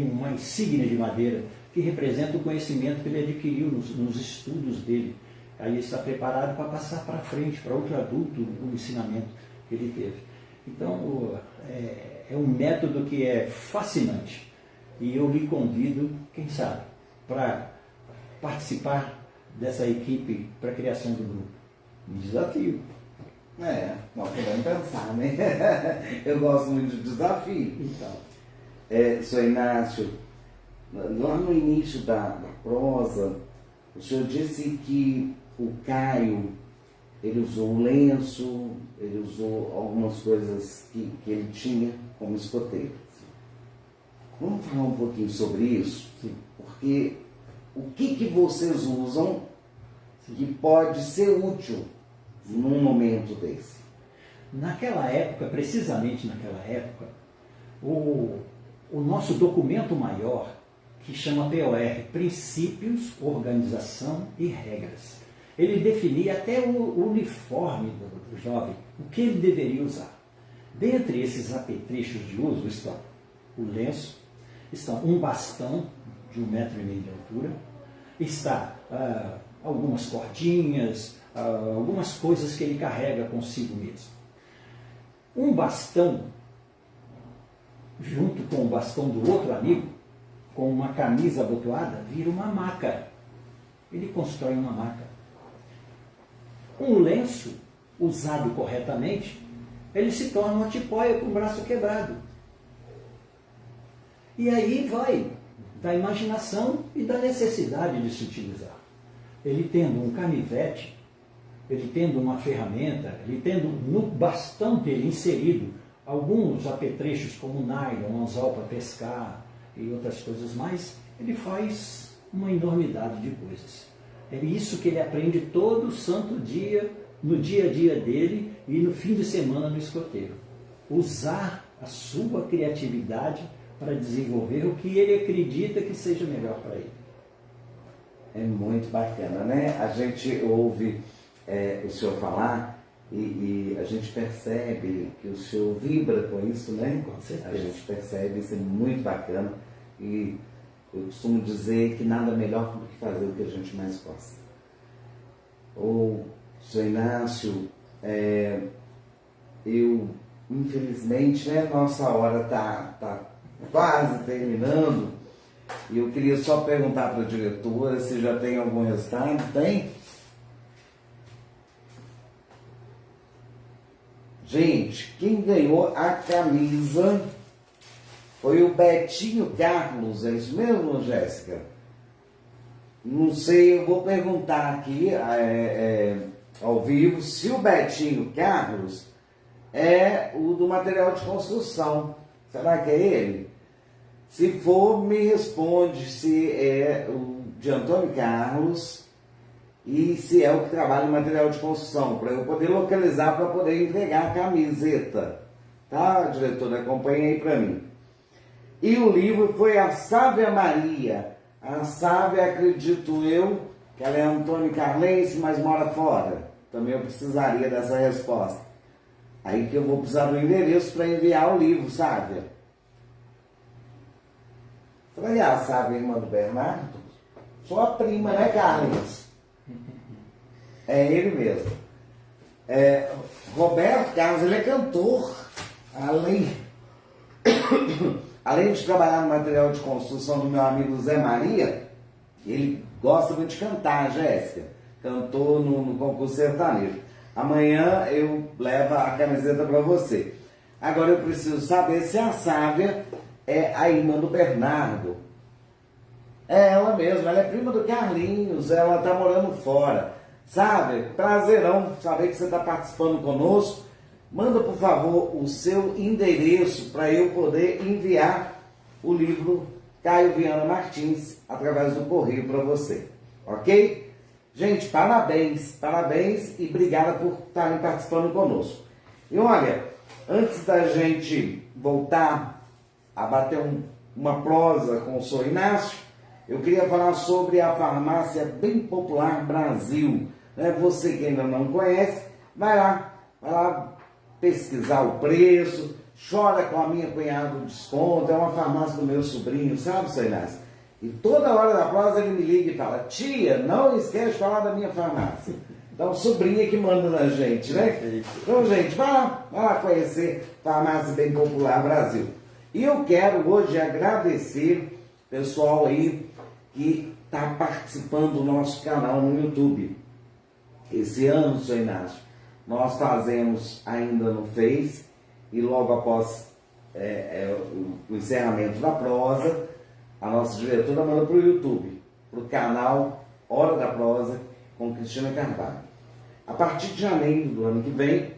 uma insígnia de madeira que representa o conhecimento que ele adquiriu nos estudos dele. Aí ele está preparado para passar para frente, para outro adulto, o ensinamento que ele teve. Então, é um método que é fascinante. E eu lhe convido, quem sabe, para participar dessa equipe para a criação do grupo. Um desafio. Nós podemos pensar, né? Eu gosto muito de desafio. Então, Sr. Inácio, lá no início da prosa, o senhor disse que o Caio, ele usou um lenço, ele usou algumas coisas que ele tinha como escoteiro. Vamos falar um pouquinho sobre isso? Sim. Porque o que vocês usam que pode ser útil num momento desse? Naquela época, precisamente naquela época, o nosso documento maior, que chama POR, Princípios, Organização e Regras, ele definia até o uniforme do jovem, o que ele deveria usar. Dentre esses apetrechos de uso estão o lenço, estão um bastão de 1,5 metro de altura, está algumas cordinhas, algumas coisas que ele carrega consigo mesmo. Um bastão, junto com o bastão do outro amigo, com uma camisa abotoada, vira uma maca. Ele constrói uma maca. Um lenço, usado corretamente, ele se torna uma tipóia com o braço quebrado. E aí vai da imaginação e da necessidade de se utilizar. Ele tendo um canivete, ele tendo uma ferramenta, ele tendo no bastão dele inserido alguns apetrechos como nylon, anzol para pescar e outras coisas mais, ele faz uma enormidade de coisas. É isso que ele aprende todo santo dia, no dia a dia dele e no fim de semana no escoteiro. Usar a sua criatividade para desenvolver o que ele acredita que seja melhor para ele. É muito bacana, né? A gente ouve o senhor falar e a gente percebe que o senhor vibra com isso, né? Com certeza. A gente percebe, isso é muito bacana. E eu costumo dizer que nada melhor do que fazer o que a gente mais gosta. Ou, senhor Inácio, eu, infelizmente, né, nossa hora tá quase terminando, e eu queria só perguntar para a diretora se já tem algum resultado. Tem? Gente, quem ganhou a camisa foi o Betinho Carlos, é isso mesmo, Jéssica? Não sei, eu vou perguntar aqui ao vivo se o Betinho Carlos é o do material de construção. Será que é ele? Se for, me responde se é o de Antônio Carlos e se é o que trabalha em material de construção, para eu poder localizar, para poder entregar a camiseta. Tá, diretora? Acompanha aí para mim. E o livro foi a Sávia Maria. A Sávia, acredito eu, que ela é Antônio Carlense, mas mora fora. Também eu precisaria dessa resposta. Aí que eu vou precisar do endereço para enviar o livro, Sávia. Será que a Sávia é irmã do Bernardo? Sua prima, né, Carlos? É ele mesmo. Roberto Carlos, ele é cantor. Além de trabalhar no material de construção do meu amigo Zé Maria, ele gosta muito de cantar, Jéssica. Cantou no concurso sertanejo. Amanhã eu levo a camiseta para você. Agora eu preciso saber se a Sávia é a irmã do Bernardo. É ela mesma, ela é prima do Carlinhos, ela está morando fora. Sávia, prazerão saber que você está participando conosco. Manda, por favor, o seu endereço para eu poder enviar o livro Caio Viana Martins através do correio para você. Ok? Gente, parabéns, parabéns e obrigada por estarem participando conosco. E olha, antes da gente voltar a bater uma prosa com o senhor Inácio, eu queria falar sobre a Farmácia Bem Popular Brasil. Você que ainda não conhece, vai lá pesquisar o preço, chora com a minha cunhada do desconto, é uma farmácia do meu sobrinho, sabe, senhor Inácio? E toda hora da prosa ele me liga e fala: tia, não esquece de falar da minha farmácia. Então, sobrinha que manda na gente, né? Então, gente, vai lá conhecer Farmácia Bem Popular Brasil. E eu quero hoje agradecer o pessoal aí que está participando do nosso canal no YouTube. Esse ano, senhor Inácio, nós fazemos ainda no Face e logo após o encerramento da prosa, a nossa diretora manda para o YouTube, para o canal Hora da Prosa com Cristina Carvalho. A partir de janeiro do ano que vem,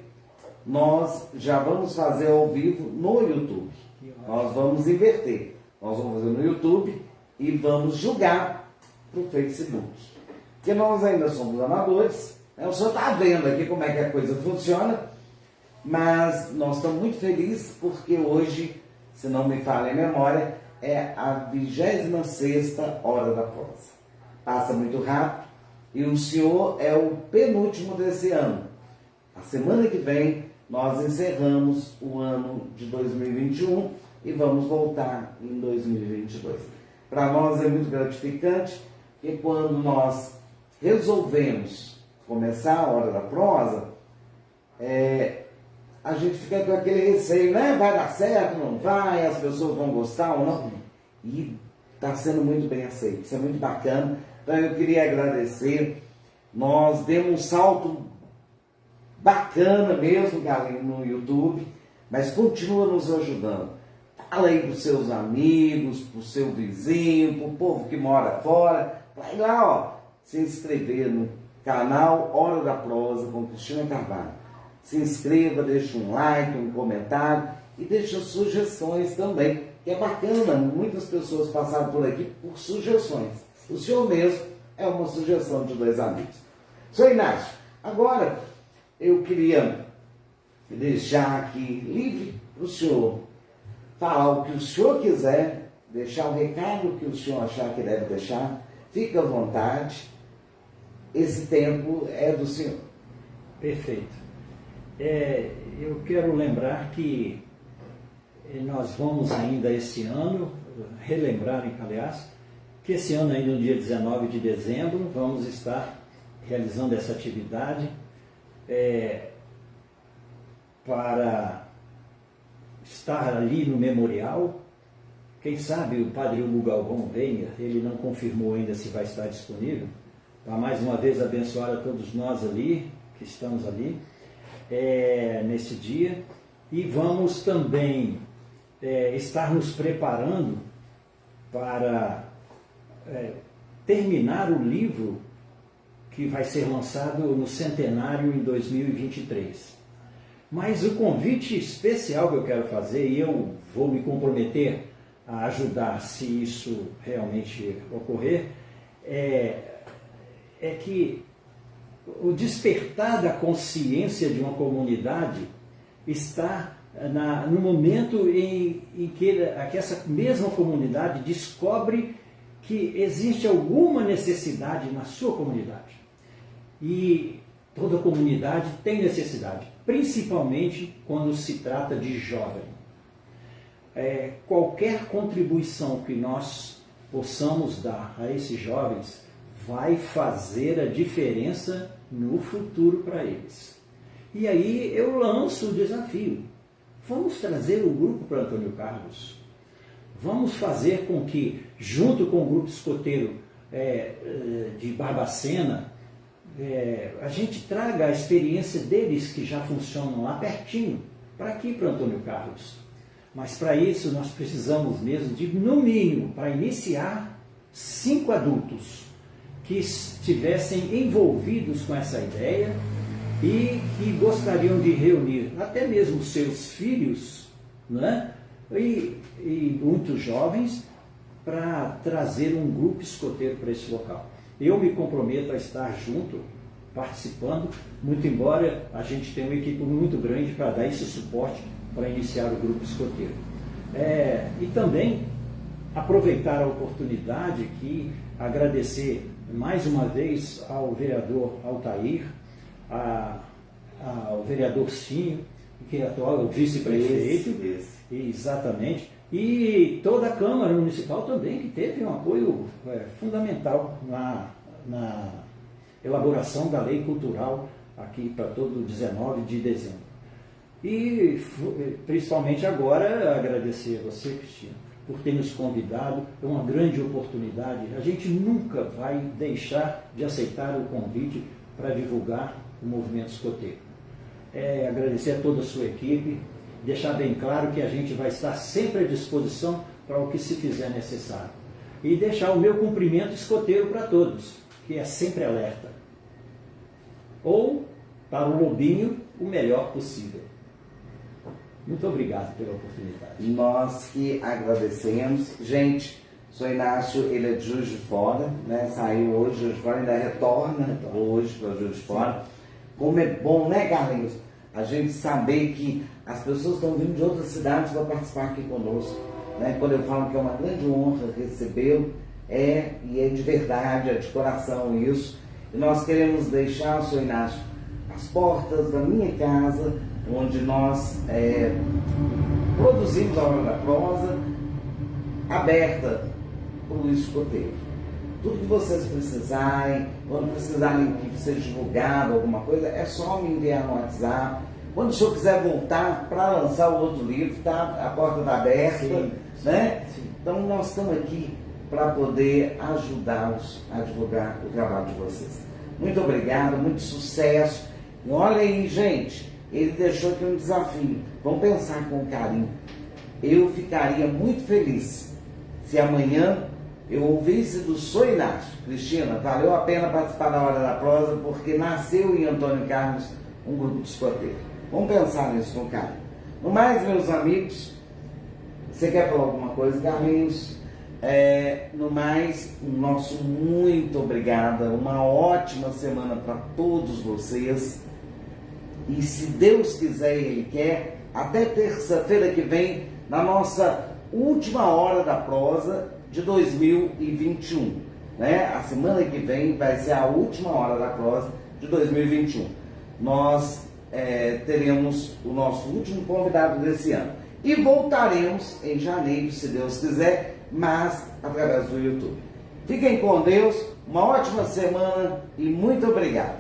nós já vamos fazer ao vivo no YouTube. Nós vamos inverter. Nós vamos fazer no YouTube e vamos julgar para o Facebook. Porque nós ainda somos amadores. O senhor está vendo aqui como é que a coisa funciona, mas nós estamos muito felizes porque hoje, se não me falha a memória, é a 26ª Hora da Prosa. Passa muito rápido e o senhor é o penúltimo desse ano. A semana que vem nós encerramos o ano de 2021 e vamos voltar em 2022. Para nós é muito gratificante que quando nós resolvemos começar a Hora da Prosa, a gente fica com aquele receio, né? Vai dar certo, não vai, as pessoas vão gostar ou não. E está sendo muito bem aceito, isso é muito bacana. Então eu queria agradecer. Nós demos um salto bacana mesmo, galera, no YouTube, mas continua nos ajudando. Fala aí para os seus amigos, para o seu vizinho, para o povo que mora fora. Vai lá, se inscrever no canal Hora da Prosa com Cristina Carvalho. se inscreva, deixe um like, um comentário e deixe sugestões também, que é bacana, muitas pessoas passaram por aqui por sugestões. O senhor mesmo é uma sugestão de 2 amigos. Senhor Inácio, agora eu queria deixar aqui livre para o senhor falar o que o senhor quiser, deixar o recado que o senhor achar que deve deixar, fique à vontade, esse tempo é do senhor. Perfeito. Eu quero lembrar que nós vamos ainda esse ano, relembrar, aliás, que esse ano ainda no dia 19 de dezembro vamos estar realizando essa atividade para estar ali no memorial. Quem sabe o Padre Hugo Galvão venha, ele não confirmou ainda se vai estar disponível, para mais uma vez abençoar a todos nós ali, que estamos ali, nesse dia. E vamos também estar nos preparando para terminar o livro que vai ser lançado no centenário em 2023. Mas o convite especial que eu quero fazer, e eu vou me comprometer a ajudar se isso realmente ocorrer, é que o despertar da consciência de uma comunidade está no momento em que essa mesma comunidade descobre que existe alguma necessidade na sua comunidade. E toda comunidade tem necessidade, principalmente quando se trata de jovem. Qualquer contribuição que nós possamos dar a esses jovens vai fazer a diferença no futuro para eles. E aí eu lanço o desafio. Vamos trazer o grupo para Antônio Carlos. Vamos fazer com que, junto com o grupo escoteiro de Barbacena, a gente traga a experiência deles que já funcionam lá pertinho, para aqui, para Antônio Carlos. Mas para isso nós precisamos mesmo de, no mínimo, para iniciar, 5 adultos que estivessem envolvidos com essa ideia e que gostariam de reunir até mesmo seus filhos, né? E muitos jovens, para trazer um grupo escoteiro para esse local. Eu me comprometo a estar junto, participando, muito embora a gente tenha uma equipe muito grande para dar esse suporte para iniciar o grupo escoteiro. E também aproveitar a oportunidade aqui, agradecer mais uma vez ao vereador Altair, ao vereador Cinho, que é atual vice-prefeito, exatamente, e toda a Câmara Municipal também, que teve um apoio fundamental na elaboração da lei cultural aqui para todo 19 de dezembro. E principalmente agora agradecer a você, Cristina, por ter nos convidado. É uma grande oportunidade. A gente nunca vai deixar de aceitar o convite para divulgar o movimento escoteiro. Agradecer a toda a sua equipe, deixar bem claro que a gente vai estar sempre à disposição para o que se fizer necessário. E deixar o meu cumprimento escoteiro para todos, que é sempre alerta. Ou, para o lobinho, o melhor possível. Muito obrigado pela oportunidade. Nós que agradecemos. Gente, o senhor Inácio, ele é de Juiz de Fora, né? Saiu hoje de Juiz de Fora, ainda retorna hoje para Juiz de Fora. Como é bom, né, Carlinhos? A gente saber que as pessoas estão vindo de outras cidades para participar aqui conosco. Né? Quando eu falo que é uma grande honra recebê-lo, e é de verdade, é de coração isso. E nós queremos deixar, senhor Inácio, as portas da minha casa, onde nós produzimos a Hora da Prosa, aberta para o escoteiro. Tudo que vocês precisarem, quando precisarem que seja divulgado alguma coisa, é só me enviar no WhatsApp. Quando o senhor quiser voltar para lançar o outro livro, tá? A porta está aberta, sim, né? Sim. Então nós estamos aqui para poder ajudá-los a divulgar o trabalho de vocês. Muito obrigado, muito sucesso. E olha aí, gente, ele deixou aqui um desafio. Vamos pensar com carinho. Eu ficaria muito feliz se amanhã eu ouvisse do senhor Inácio. Cristina, valeu a pena participar da Hora da Prosa, porque nasceu em Antônio Carlos um grupo de escoteiro. Vamos pensar nisso com calma. No mais, meus amigos, você quer falar alguma coisa, Carlinhos? No mais, nosso muito obrigado. Uma ótima semana para todos vocês. E se Deus quiser e Ele quer, até terça-feira que vem, na nossa última hora da prosa de 2021. Né? A semana que vem vai ser a última hora da prosa de 2021. Nós teremos o nosso último convidado desse ano. E voltaremos em janeiro, se Deus quiser, mas através do YouTube. Fiquem com Deus, uma ótima semana e muito obrigado.